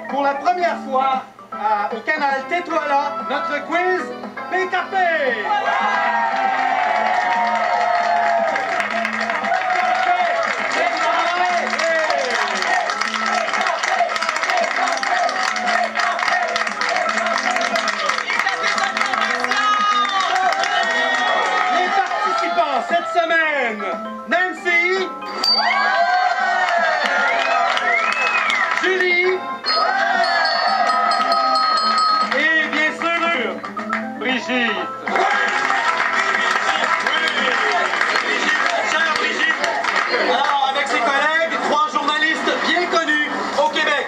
pour la première fois au canal Tais-toi là, notre quiz PKP. Les participants cette semaine, Nancy, Julie et bien sûr Brigitte. Alors, avec ses collègues, 3 journalistes bien connus au Québec.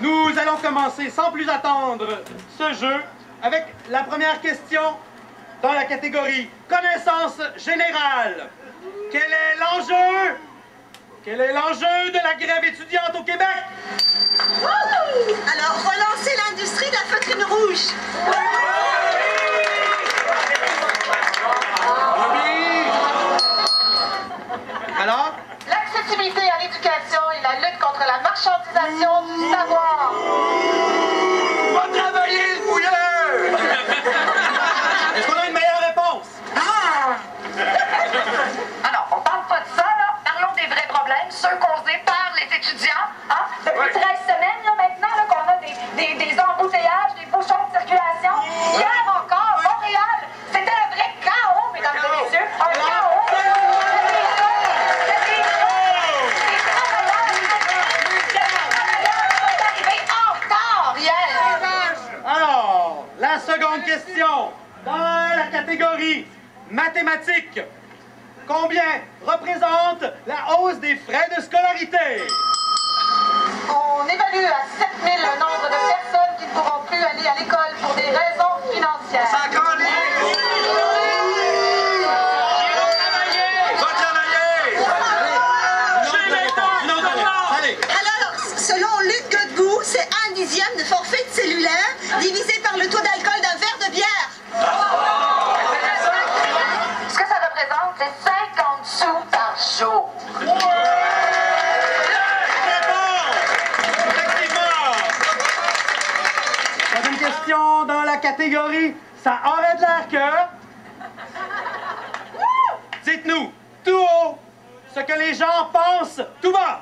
Nous allons commencer sans plus attendre ce jeu avec la première question dans la catégorie connaissance générale. Quel est l'enjeu? Quel est l'enjeu de la grève étudiante au Québec? Alors, relancer l'industrie de la feutrine rouge. Alors? L'accessibilité à l'éducation et la lutte contre la marchandisation du savoir. Va travailler le bouilleur! Est-ce qu'on a une meilleure réponse? Alors, on parle pas de ça, là. Parlons des vrais problèmes, ceux causés par les étudiants. Hein? Depuis 13 semaines, là, maintenant, là, qu'on a des embouteillages, des bouchons de circulation. Hier encore, Montréal, c'était un vrai chaos, mesdames et messieurs. Un chaos. Alors, la seconde question, dans la catégorie mathématiques, combien représente la hausse des frais de scolarité? On évalue à 7 000 le nombre de personnes qui ne pourront plus aller à l'école pour des raisons financières. Va travailler! Allez! Alors, selon Luc Godbout, c'est 1/10 de forfait de cellulaire divisé par le taux d'alcool d'un verre de bière. Ce que ça représente, c'est 50 sous par jour. Troisième question dans la catégorie ça aurait de l'air que... Dites-nous, tout haut, ce que les gens pensent tout bas.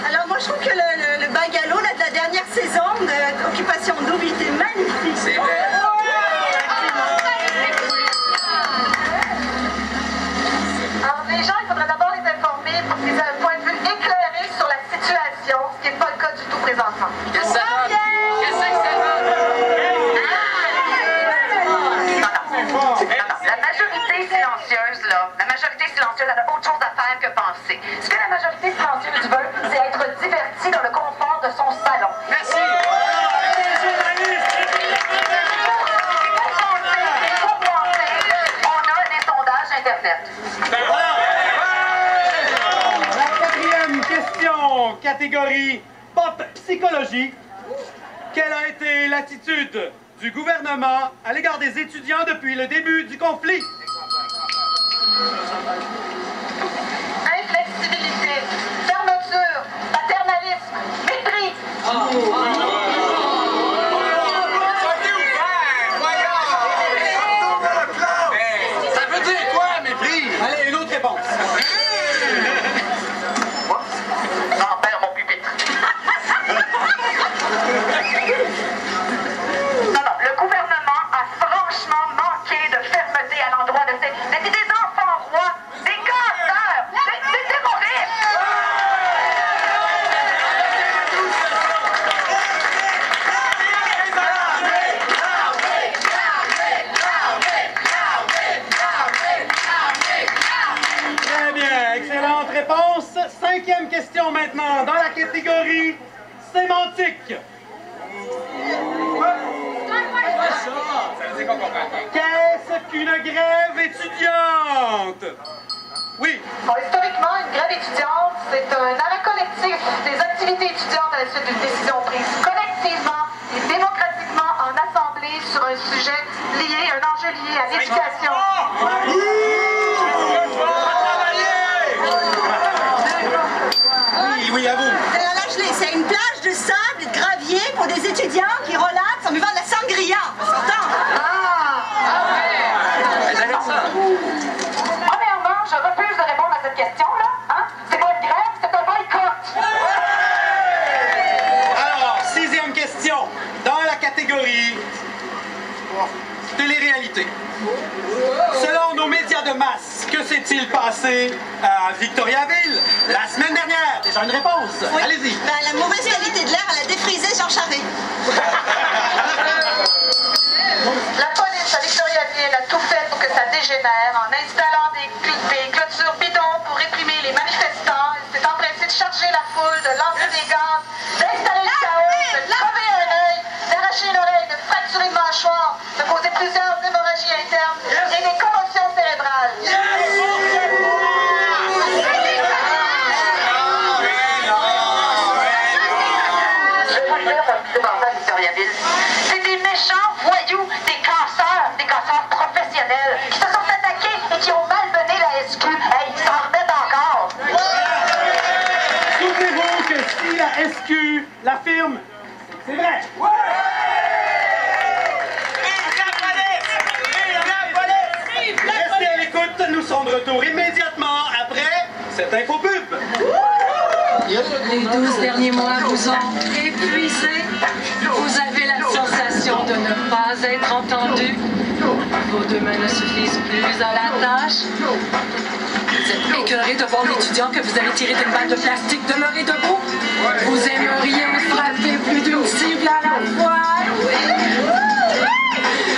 Alors, moi, je trouve que le bungalow là, de la dernière saison d'Occupation Double était magnifique. C'est vrai. Alors, les gens, il faudrait d'abord les informer pour qu'ils aient un point de vue éclairé sur la situation, ce qui n'est pas le cas du tout présentement. Qu'est-ce que ça donne? Qu'est-ce que ça donne? La majorité silencieuse, là, la majorité silencieuse, elle a autre chose à faire que penser. Ce que la majorité silencieuse veut, c'est être divertie dans le confort de son salon. Merci. On a des sondages Internet. La quatrième question, catégorie pop psychologie. Quelle a été l'attitude du gouvernement à l'égard des étudiants depuis le début du conflit? Inflexibilité, fermeture, paternalisme, mépris. Ça veut dire quoi, mépris? Allez, une autre réponse. J'en perds mon pupitre. Non, le gouvernement a franchement manqué de fermeté à l'endroit de ces... C'était des enfants rois, des casseurs, des terroristes. Très bien, excellente réponse. Cinquième question maintenant, dans la catégorie sémantique. Qu'est-ce qu'une grève étudiante? Oui. Bon, historiquement, une grève étudiante, c'est un arrêt collectif des activités étudiantes à la suite d'une décision prise collectivement et démocratiquement en assemblée sur un sujet lié, un enjeu lié à l'éducation. Oui, à vous. classe. Que s'est-il passé à Victoriaville la semaine dernière? Déjà une réponse. Oui. Allez-y. Ben, la mauvaise qualité de l'air, elle a défrisé Jean Charest. La police à Victoriaville a tout fait pour que ça dégénère en installant des clôtures bidons pour réprimer les manifestants. Elle s'est empressée de charger la foule, de lancer des gaz, d'installer le chaos, de crever un œil, d'arracher une oreille, de fracturer une mâchoire, de causer plusieurs hémorragies internes et des commotions cérébrales. C'est des méchants voyous, des casseurs professionnels qui se sont attaqués et qui ont malmené la SQ. Hey, ils s'en remettent encore. Souvenez-vous que si la SQ l'affirme, c'est vrai. Restez à l'écoute, nous serons de retour immédiatement après cette infopub. Les 12 derniers mois vous ont épuisé. Vous avez la sensation de ne pas être entendu. Vos deux mains ne suffisent plus à la tâche. Vous êtes écœuré de voir l'étudiant que vous avez tiré d'une balle de plastique demeurer debout. Vous aimeriez frapper plus d'une cible à la fois.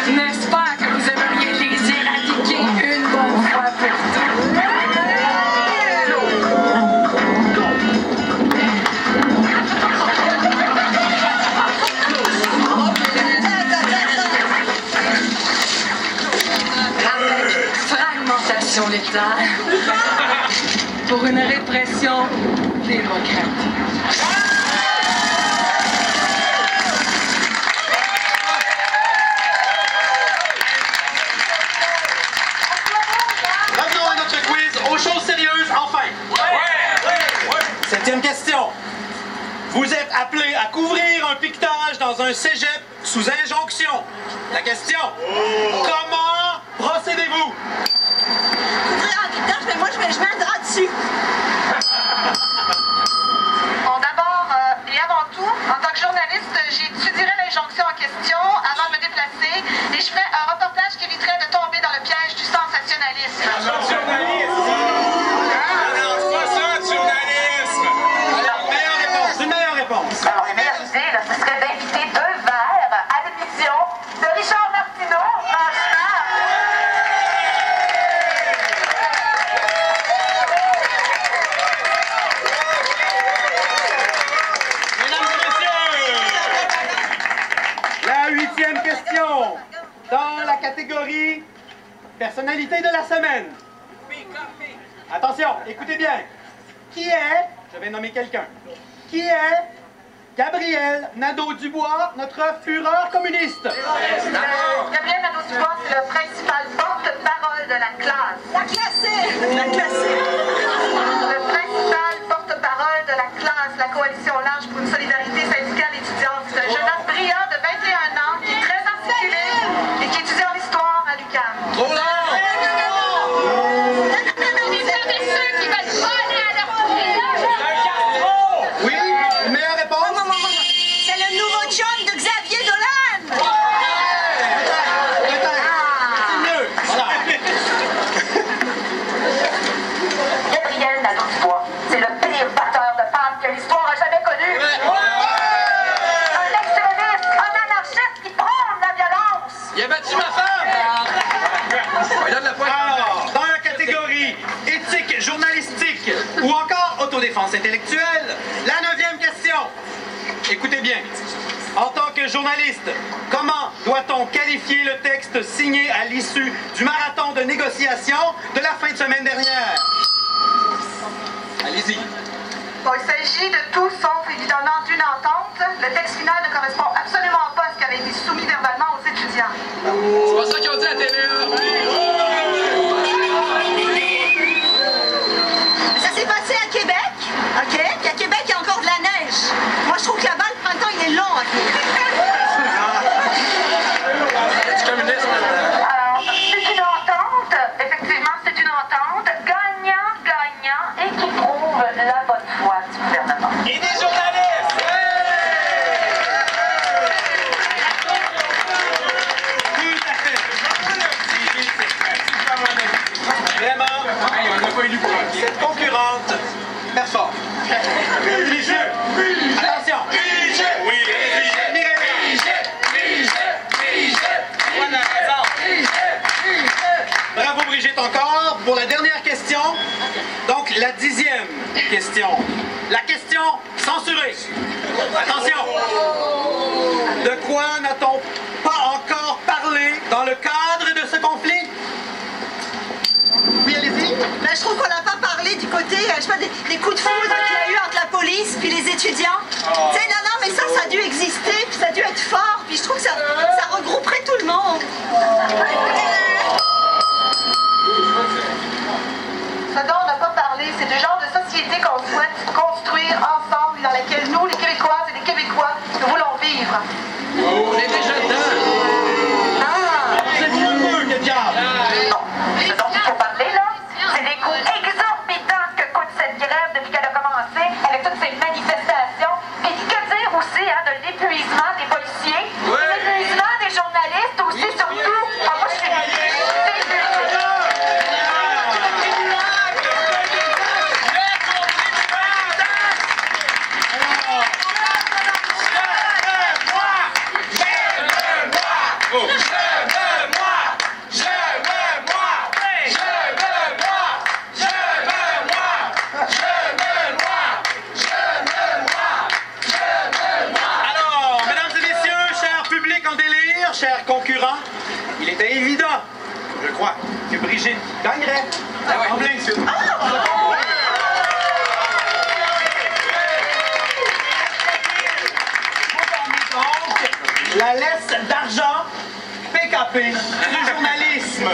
N'est-ce pas que vous aimeriez les éradiquer une bonne fois pour toutes? Fragmentation létale pour une répression démocratique. Revenons à notre quiz aux choses sérieuses, enfin. Septième question. Vous êtes appelé à couvrir un piquetage dans un cégep sous injonction. La question, comment procédez-vous? Ouvrir un piquetage, mais moi, je mets un drap dessus. Bon, d'abord et avant tout, en tant que journaliste, j'étudierai l'injonction en question avant de me déplacer et je ferai un reportage qui éviterait de tomber dans le piège du sensationnalisme. Une meilleure réponse. Alors, la meilleure idée, là, ce serait d'inviter deux verres à l'émission de Richard Martineau, franchement. Mesdames et messieurs, la huitième question dans la catégorie personnalité de la semaine. Attention, écoutez bien. Qui est, je vais nommer quelqu'un, qui est Gabriel Nadeau-Dubois, notre fureur communiste? Gabriel Nadeau-Dubois, c'est le principal porte-parole de la classe. La classée! La classée! Le principal porte-parole de la classe, la Coalition large pour une solidarité syndicale étudiante. C'est un jeune homme brillant de 21 ans qui est très articulé et qui étudie en histoire à l'UQAM. Oui, une meilleure réponse? C'est le nouveau chum de Xavier Dolan! C'est mieux. Voilà. Gabriel Nadeau-Dubois, c'est le pire batteur de femmes que l'histoire a jamais connu. Un extrémiste, un anarchiste qui prône la violence. Il a battu ma femme! Il donne la pointe. Alors, dans la catégorie éthique journalistique ou encore autodéfense intellectuelle, la neuvième question. Écoutez bien. En tant que journaliste, comment doit-on qualifier le texte signé à l'issue du marathon de négociation de la fin de semaine dernière? Allez-y. Bon, il s'agit de tout sauf évidemment d'une entente. Le texte final ne correspond absolument pas à ce qui avait été soumis verbalement aux étudiants. C'est pas ça qu'ils ont dit à la télé, là. Ça s'est passé à Québec, OK? Puis à Québec, il y a encore de la neige. Moi, je trouve que là-bas, le printemps, il est long, OK? C'est communiste. Alors, c'est une entente. Effectivement, c'est une entente gagnant-gagnant et qui prouve la bonne foi du gouvernement. Et des journalistes! Tout à fait. pas élu pour un pied. Cette concurrente performe. Brigitte! Attention! Brigitte! Oui, Bravo Brigitte encore pour la dernière question. Donc la 10e question. La question censurée. Attention. De quoi n'a-t-on pas encore parlé dans le cadre de ce conflit? Oui, allez-y. Ben, je trouve qu'on n'a pas parlé du côté, je sais pas, des coups de foudre qu'il y a eu entre la police puis les étudiants. Tu sais, non, mais ça a dû exister, puis ça a dû être fort, puis je trouve que ça regrouperait tout le monde. Ce dont on n'a pas parlé, c'est du genre de société qu'on souhaite construire ensemble, dans laquelle nous, les Québécoises et les Québécois, nous voulons vivre. on est déjà dedans. C'est moins peu que diable. Ce dont il faut parler, là, c'est des coûts exorbitants que coûte cette grève depuis qu'elle a commencé, avec toutes ces manifestations. Et que dire aussi de l'épuisement des policiers, l'épuisement des journalistes aussi, surtout. Moi, je suis épuisée. Chers concurrents, il était évident, je crois, que Brigitte gagnerait. En plein sud. Donc, la laisse d'argent PKP du journalisme.